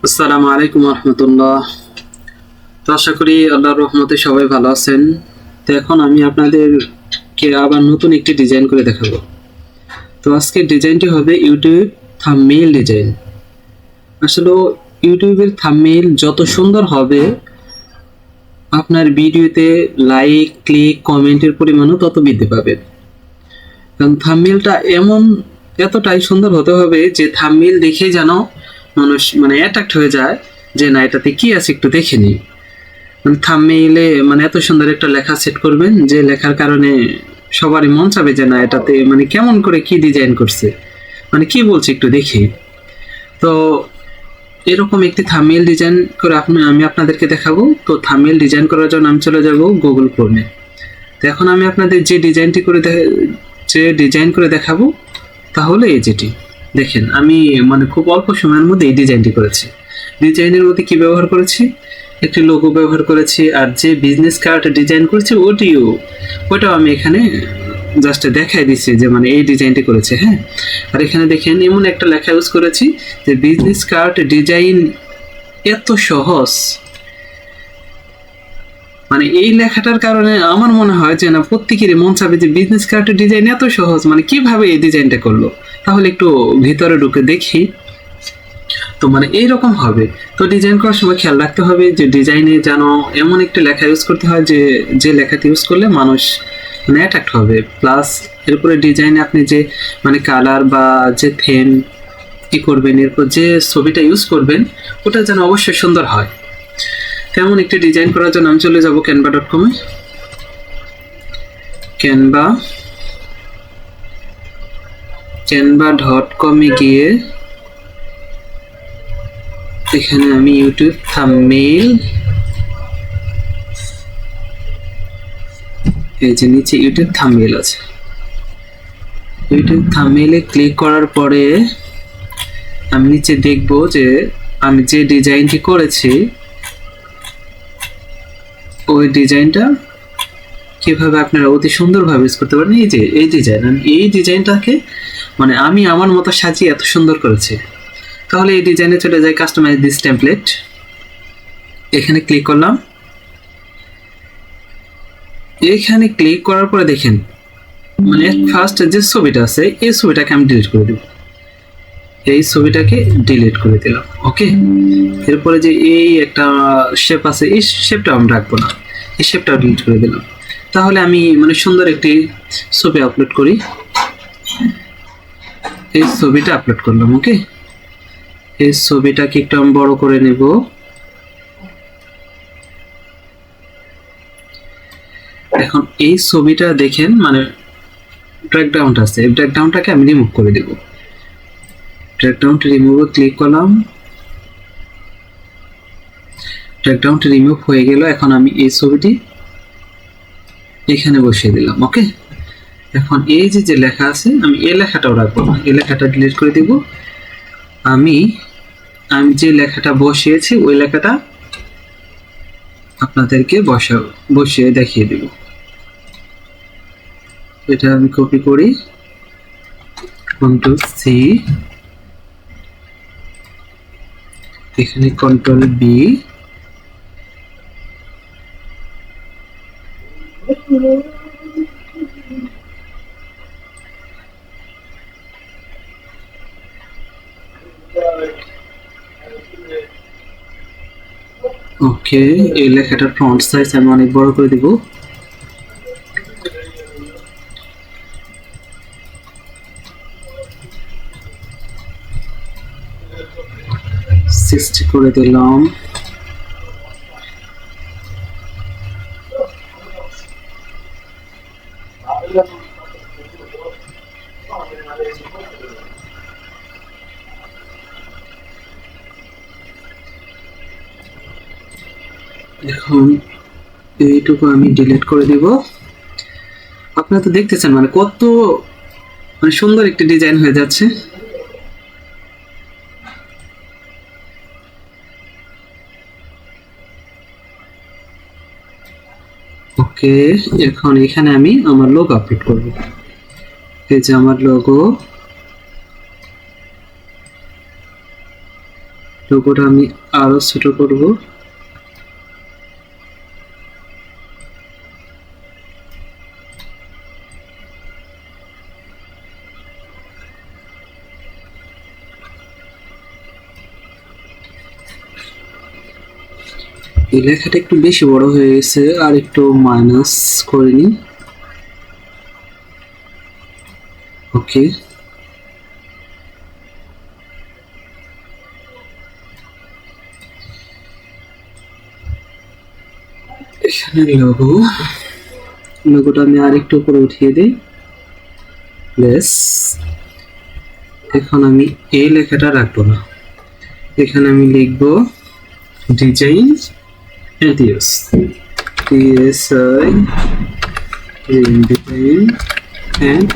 আসসালামু আলাইকুম রহমতুল্লাহ। তো আশা করি আল্লাহর রহমতে সবাই ভালো আছেন। তো এখন আমি আপনাদেরকে আবার নতুন একটি ডিজাইন করে দেখাবো। তো আজকের ডিজাইনটি হবে ইউটিউব থাম্বনেইল ডিজাইন। আসলে ইউটিউবের থাম্বনেইল যত সুন্দর হবে, আপনার ভিডিওতে লাইক, ক্লিক, কমেন্টের পরিমাণও তত বৃদ্ধি পাবে। কারণ থাম্বনেইলটা এতটাই সুন্দর হতে হবে যে থাম্বনেইল দেখে যেন মানুষ অ্যাট্রাক্ট হয়ে যায় যে না, এটাতে কি আছে একটু দেখে নিই। থাম্বনেইলে এত সুন্দর একটা লেখা সেট করবেন যে লেখার কারণে সবারই মন চাবে যে না, এটাতে কেমন করে কি ডিজাইন করছে, কি বলছে একটু দেখি। তো এরকম একটি থাম্বনেইল ডিজাইন করে আমি আপনাদেরকে দেখাবো। তো থাম্বনেইল ডিজাইন করার জন্য আমি চলে যাব গুগল ক্রোমে। তো এখন আমি আপনাদের যে ডিজাইন করে দেখাবো, তাহলে এই যেটি দেখেন, আমি খুব অল্প সময়ের মধ্যে এই ডিজাইনটি করেছি। ডিজাইনের মধ্যে কি ব্যবহার করেছি? একটি লোগো ব্যবহার করেছি, আর যে বিজনেস কার্ড ডিজাইন করেছি ওটাও আমি এখানে জাস্ট দেখাই দিচ্ছি যে এই ডিজাইনটি করেছে। হ্যাঁ, আর এখানে দেখেন এমন একটা লেখা ইউজ করেছি যে বিজনেস কার্ড ডিজাইন এত সহজ। এই লেখাটার কারণে আমার মনে হয় যে না, প্রত্যেকেরই মন চাবে যে বিজনেস কার্ডের ডিজাইন এত সহজ, কিভাবে এই ডিজাইনটা করলো। তাহলে একটু ভিতরে ঢুকে দেখি। তো এইরকম হবে। তো ডিজাইন করার সময় খেয়াল রাখতে হবে যে ডিজাইনে যেন এমন একটা লেখা ইউজ করতে হয় যে লেখাটি ইউজ করলে মানুষ অ্যাট্রাক্ট হবে। প্লাস এরপরে ডিজাইনে আপনি যে কালার বা যে থিম কি করবেন, এরপর যে ছবিটা ইউজ করবেন, ওটা যেন অবশ্যই সুন্দর হয়। তেমন একটি ডিজাইন করার জন্য আমি চলে যাব canva.com-এ। canva.com-এ গিয়ে এখানে আমি ইউটিউব থাম্বনেইল, এই যে নিচে ইউটিউব থাম্বনেইল আছে, ইউটিউব থাম্বনেইলে ক্লিক করার পরে আমি নিচে দেখব যে আমি যে ডিজাইনটি করেছি ওই ডিজাইনটা কিভাবে আপনারা অতি সুন্দরভাবে ইউজ করতে পারেন। এই যে এই ডিজাইনটাকে আমি আমার মতো সাজিয়ে এত সুন্দর করেছি। তাহলে এই ডিজাইনে চলে যায় কাস্টমাইজ দিস টেমপ্লেট, এখানে ক্লিক করলাম। এখানে ক্লিক করার পরে দেখেন ফার্স্ট যে ছবিটা আছে এই ছবিটাকে আমি ডিলিট করে দেব। এই ছবিটাকে ডিলিট করে দিলাম। ওকে, এরপরে যে এই একটা শেপ আছে, এই শেপটা আমি রাখবো না, এই শেপটাও ডিলিট করে দিলাম। তাহলে আমি সুন্দর একটি ছবি আপলোড করি। এই ছবিটা আপলোড করলাম। ওকে, এই ছবিটাকে একটু আমি বড় করে নেব। এখন এই ছবিটা দেখেন ব্যাকগ্রাউন্ড আছে, এই ব্যাকগ্রাউন্ডটাকে আমি রিমুভ করে দেব। ব্যাকগ্রাউন্ড রিমুভে ক্লিক করলাম, ব্যাকগ্রাউন্ড রিমুভ হয়ে গেল। এখন আমি এই ছবিটি এখানে বসিয়ে দিলাম। ওকে, এখন এই যে লেখা আছে আমি এই লেখাটাও রাখবো না, এই লেখাটা ডিলিট করে দিব। আমি যে লেখাটা বসিয়েছি ওই লেখাটা আপনাদেরকে বসিয়ে দেখিয়ে দিব। এটা আমি কপি করি, Ctrl C, এখানে Ctrl B, ওকে, এই লেখাটার ফন্ট সাইজ আমি অনেক বড় করে দিব। করে দিলাম। এখন এইটুকু আমি ডিলিট করে দিব। আপনারা তো দেখতেছেন কত সুন্দর একটি ডিজাইন হয়ে যাচ্ছে। ওকে, এখন এখানে আমি আমার লোগো আপলোড করব। এই যে আমার লোগো, লোগোটা আমি আরো ছোট করব। এই লেখাটা একটু বেশি বড় হয়ে গেছে, আর একটু মাইনাস করে নি। ওকে, এখানে লোগোটা আমি আর একটু উপরে উঠিয়ে দিই। প্লেস, এখন আমি এই লেখাটা রাখবো না, এখানে আমি লিখবো design and use, DSI design and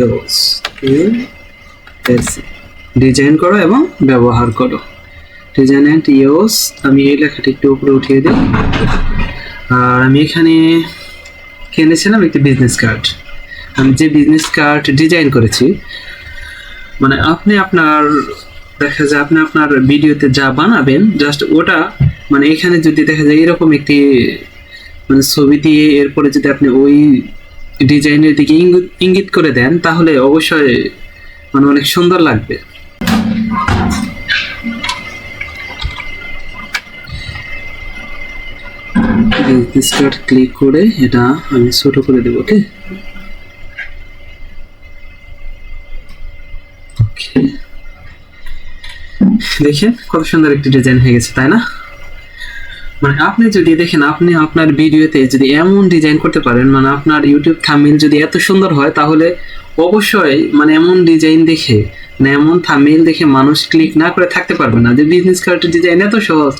use, design করো এবং ব্যবহার করো। ডিজাইন অ্যান্ড ইউজ, আমি এই লেখাটি একটু উপরে উঠিয়ে দিই। আর আমি এখানে কিনেছিলাম একটি বিজনেস কার্ড। আমি যে বিজনেস কার্ড ডিজাইন করেছি, মানে আপনি আপনার দেখা যায় আপনি আপনার ভিডিওতে যা বানাবেন জাস্ট ওটা, মানে এখানে যদি দেখা যায় এরকম একটি মানে ছবি দিয়ে এরপরে যদি আপনি ওই ডিজাইনের দিকে ইঙ্গিত করে দেন, তাহলে অবশ্যই মানে অনেক সুন্দর লাগবে। বিজনেস কার্ড ক্লিক করে এটা আমি ছোট করে দেব। ওকে, দেখেন কত সুন্দর একটি ডিজাইন হয়ে গেছে, তাই না? মানে আপনি যদি দেখেন, আপনি আপনার ভিডিওতে যদি এমন ডিজাইন করতে পারেন, মানে আপনার ইউটিউব থাম্বনেইল যদি এত সুন্দর হয়, তাহলে অবশ্যই মানে এমন ডিজাইন দেখে, মানে এমন থাম্বনেইল দেখে মানুষ ক্লিক না করে থাকতে পারবে না। যে বিজনেস কার্ডের ডিজাইন এত সহজ,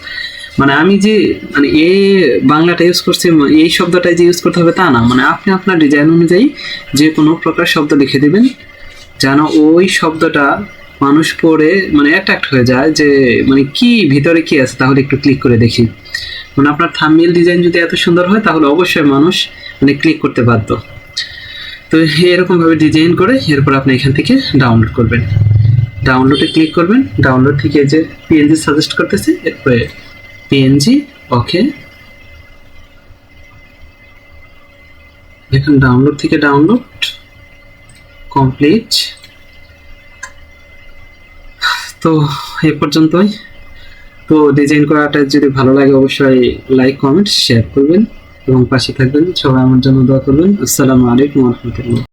মানে আমি যে মানে এই বাংলাটা ইউজ করছি, এই শব্দটাই যে ইউজ করতে হবে তা না, মানে আপনি আপনার ডিজাইন অনুযায়ী যে কোনো প্রকার শব্দ লিখে দেবেন, যেন ওই শব্দটা মানুষ পড়ে মানে অ্যাট্রাক্ট হয়ে যায় যে মানে কি ভিতরে কি আছে, তাহলে একটু ক্লিক করে দেখি। মানে আপনার থাম্বনেইল ডিজাইন যদি এত সুন্দর হয়, তাহলে অবশ্যই মানুষ মানে ক্লিক করতে বাধ্য। তো এরকম ভাবে ডিজাইন করে এরপর আপনি এখান থেকে ডাউনলোড করবেন। ডাউনলোডে ক্লিক করবেন, ডাউনলোড থেকে যে পিএনজি সাজেস্ট করতেছে, এরপরে পিএনজি। ওকে, দেখুন ডাউনলোড থেকে ডাউনলোড কমপ্লিট। তো এই পর্যন্তই। তো ডিজাইন করাটা যদি ভালো লাগে অবশ্যই লাইক, কমেন্ট, শেয়ার করবেন এবং পাশে থাকবেন। সবাই আমার জন্য দোয়া করবেন। আসসালামু আলাইকুম ওয়া রাহমাতুল্লাহ।